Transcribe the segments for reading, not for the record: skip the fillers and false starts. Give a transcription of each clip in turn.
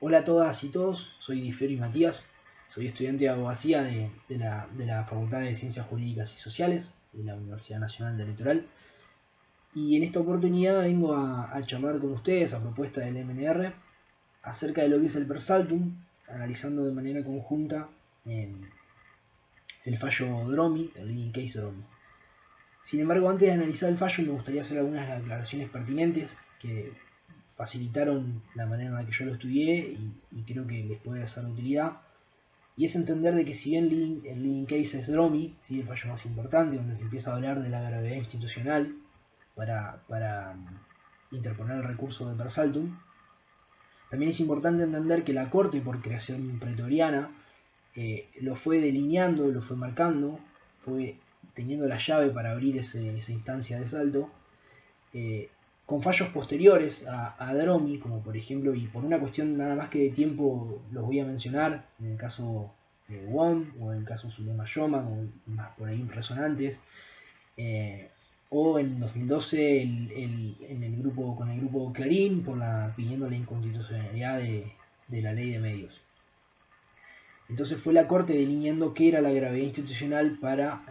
Hola a todas y todos, soy Diferi Matías, soy estudiante de abogacía de la Facultad de Ciencias Jurídicas y Sociales de la Universidad Nacional del Litoral. Y en esta oportunidad vengo a charlar con ustedes a propuesta del MNR acerca de lo que es el per saltum, analizando de manera conjunta el fallo Dromi, el leading case Dromi. Sin embargo, antes de analizar el fallo me gustaría hacer algunas aclaraciones pertinentes que facilitaron la manera en la que yo lo estudié y creo que les puede ser de utilidad. Y es entender de que si bien el leading case es Dromi, ¿sí? El fallo más importante, donde se empieza a hablar de la gravedad institucional para interponer el recurso de per saltum, también es importante entender que la Corte, por creación pretoriana, lo fue delineando, lo fue marcando, fue teniendo la llave para abrir esa instancia de salto, eh, con fallos posteriores a Dromi, como por ejemplo, y por una cuestión nada más que de tiempo los voy a mencionar, en el caso de Wong o en el caso Sulema Yoma, como más por ahí resonantes, eh, o en 2012 con el grupo Clarín pidiendo la inconstitucionalidad de la ley de medios. Entonces fue la Corte delineando qué era la gravedad institucional para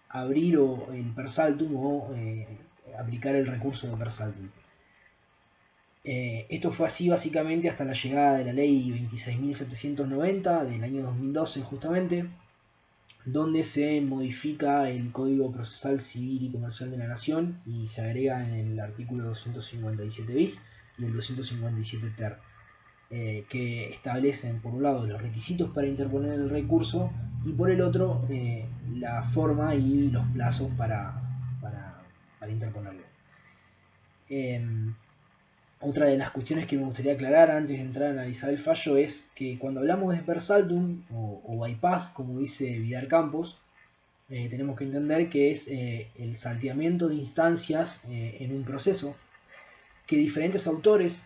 abrir el per saltum o aplicar el recurso de per saltum. Esto fue así básicamente hasta la llegada de la ley 26.790 del año 2012 justamente, donde se modifica el Código Procesal Civil y Comercial de la Nación y se agrega en el artículo 257 bis y el 257 ter, que establecen por un lado los requisitos para interponer el recurso y por el otro la forma y los plazos para interponerlo. Otra de las cuestiones que me gustaría aclarar antes de entrar a analizar el fallo es que cuando hablamos de per saltum o bypass, como dice Vidal Campos, tenemos que entender que es el salteamiento de instancias en un proceso que diferentes autores,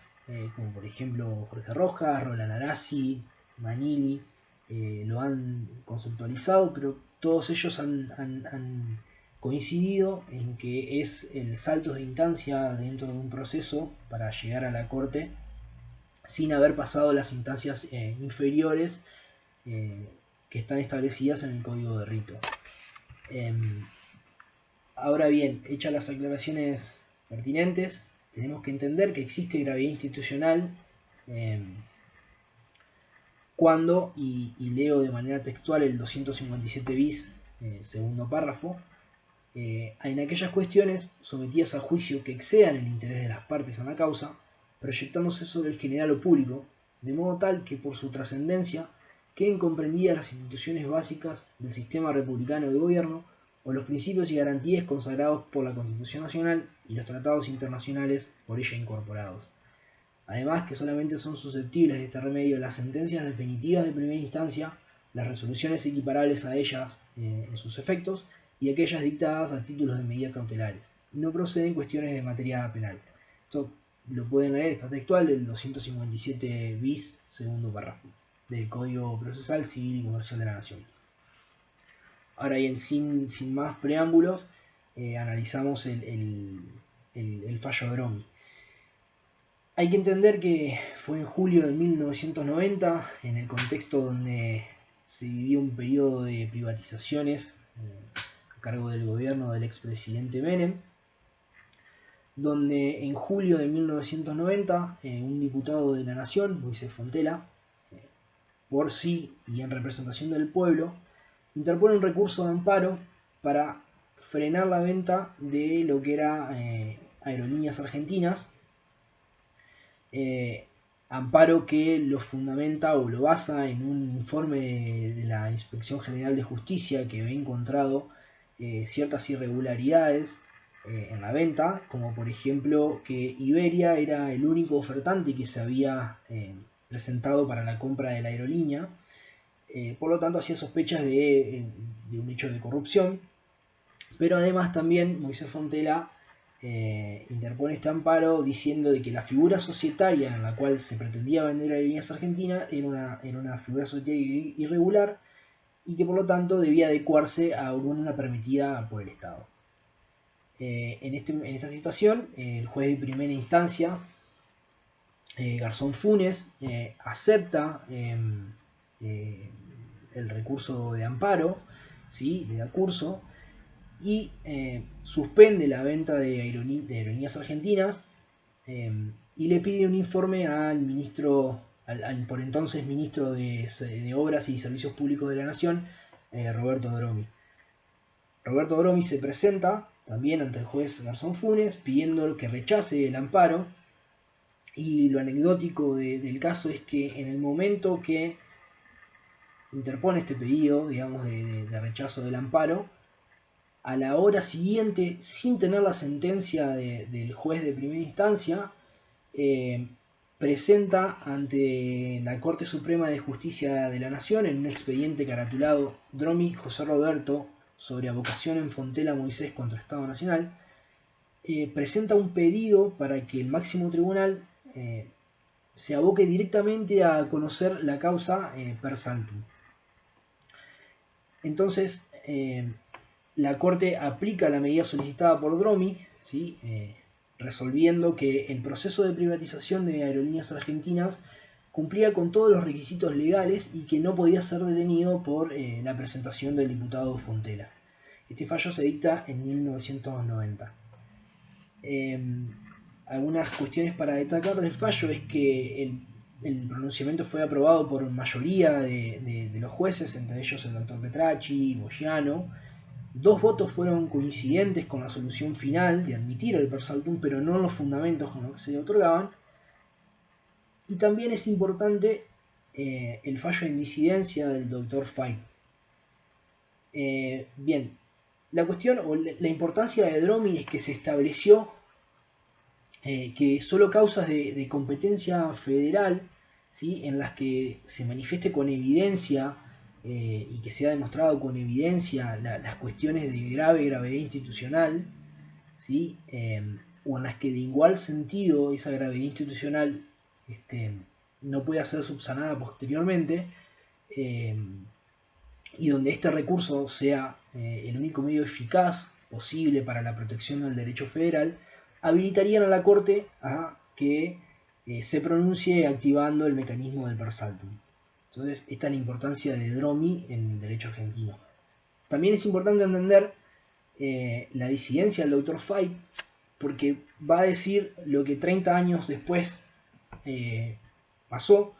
como por ejemplo Jorge Rojas, Roland Arasi, Manili, lo han conceptualizado, pero todos ellos han coincidido en que es el salto de instancia dentro de un proceso para llegar a la corte sin haber pasado las instancias inferiores que están establecidas en el código de rito. Ahora bien, hechas las aclaraciones pertinentes, tenemos que entender que existe gravedad institucional cuando, y leo de manera textual el 257 bis, segundo párrafo, en aquellas cuestiones sometidas a juicio que excedan el interés de las partes en la causa, proyectándose sobre el general o público, de modo tal que por su trascendencia queden comprendidas las instituciones básicas del sistema republicano de gobierno o los principios y garantías consagrados por la Constitución Nacional y los tratados internacionales por ella incorporados. Además que solamente son susceptibles de este remedio las sentencias definitivas de primera instancia, las resoluciones equiparables a ellas en sus efectos y aquellas dictadas a títulos de medidas cautelares. No proceden cuestiones de materia penal. Esto lo pueden leer, está textual del 257 bis, segundo párrafo, del Código Procesal Civil y Comercial de la Nación. Ahora bien, sin más preámbulos, analizamos el fallo de Dromi. Hay que entender que fue en julio de 1990, en el contexto donde se vivió un periodo de privatizaciones a cargo del gobierno del expresidente Menem, donde en julio de 1990 un diputado de la Nación, Moisés Fontela, por sí y en representación del pueblo, interpone un recurso de amparo para frenar la venta de lo que era Aerolíneas Argentinas, amparo que lo fundamenta o lo basa en un informe de la Inspección General de Justicia que había encontrado ciertas irregularidades en la venta, como por ejemplo que Iberia era el único ofertante que se había presentado para la compra de la aerolínea, por lo tanto hacía sospechas de un hecho de corrupción, pero además también Moisés Fontela interpone este amparo diciendo de que la figura societaria en la cual se pretendía vender Aerolíneas Argentinas era una figura societaria irregular y que por lo tanto debía adecuarse a una permitida por el Estado. En esta situación, el juez de primera instancia Garzón Funes acepta el recurso de amparo, ¿sí? Le da curso y suspende la venta de aerolíneas argentinas y le pide un informe al ministro, al por entonces ministro de Obras y Servicios Públicos de la Nación, Roberto Dromi. Roberto Dromi se presenta también ante el juez Garzón Funes pidiendo que rechace el amparo, y lo anecdótico del caso es que en el momento que interpone este pedido, digamos, de rechazo del amparo, a la hora siguiente, sin tener la sentencia del juez de primera instancia, presenta ante la Corte Suprema de Justicia de la Nación en un expediente caratulado Dromi José Roberto sobre avocación en Fontela Moisés contra Estado Nacional, presenta un pedido para que el máximo tribunal se aboque directamente a conocer la causa per saltum. Entonces, la Corte aplica la medida solicitada por Dromi, ¿sí? Resolviendo que el proceso de privatización de Aerolíneas Argentinas cumplía con todos los requisitos legales y que no podía ser detenido por la presentación del diputado Fontela. Este fallo se dicta en 1990. Algunas cuestiones para destacar del fallo es que el pronunciamiento fue aprobado por mayoría de los jueces, entre ellos el doctor Petracci y Bogiano. 2 votos fueron coincidentes con la solución final de admitir el per saltum, pero no en los fundamentos con los que se le otorgaban. Y también es importante el fallo de disidencia del doctor Fay. Bien, la cuestión o la importancia de Dromi es que se estableció que solo causas de competencia federal, ¿sí? En las que se manifieste con evidencia y que sea demostrado con evidencia las cuestiones de gravedad institucional, ¿sí? O en las que de igual sentido esa gravedad institucional no pueda ser subsanada posteriormente, y donde este recurso sea el único medio eficaz posible para la protección del derecho federal, habilitarían a la Corte a que se pronuncie activando el mecanismo del per saltum. Entonces, esta es la importancia de Dromi en el derecho argentino. También es importante entender la disidencia del Dr. Fay, porque va a decir lo que 30 años después pasó,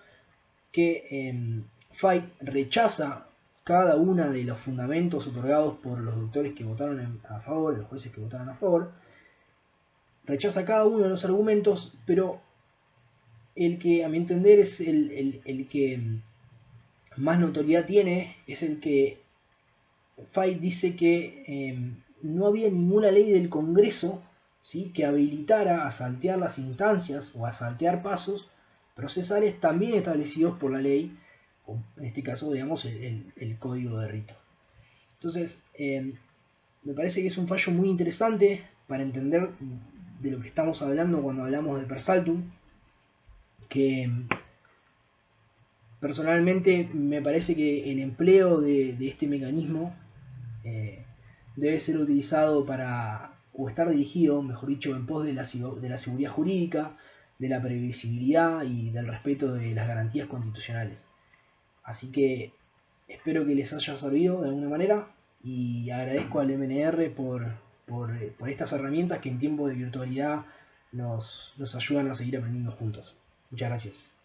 que Fay rechaza cada uno de los fundamentos otorgados por los doctores que votaron a favor, los jueces que votaron a favor, rechaza cada uno de los argumentos, pero el que a mi entender es el que más notoriedad tiene, es el que Fay dice que no había ninguna ley del Congreso, ¿sí?, que habilitara a saltear las instancias o a saltear pasos procesales también establecidos por la ley, o en este caso, digamos, el código de rito. Entonces, me parece que es un fallo muy interesante para entender de lo que estamos hablando cuando hablamos del per saltum, que personalmente me parece que el empleo de este mecanismo debe ser utilizado para, o estar dirigido, mejor dicho, en pos de la seguridad jurídica, de la previsibilidad y del respeto de las garantías constitucionales. Así que espero que les haya servido de alguna manera y agradezco al MNR por estas herramientas que en tiempos de virtualidad nos ayudan a seguir aprendiendo juntos. Muchas gracias.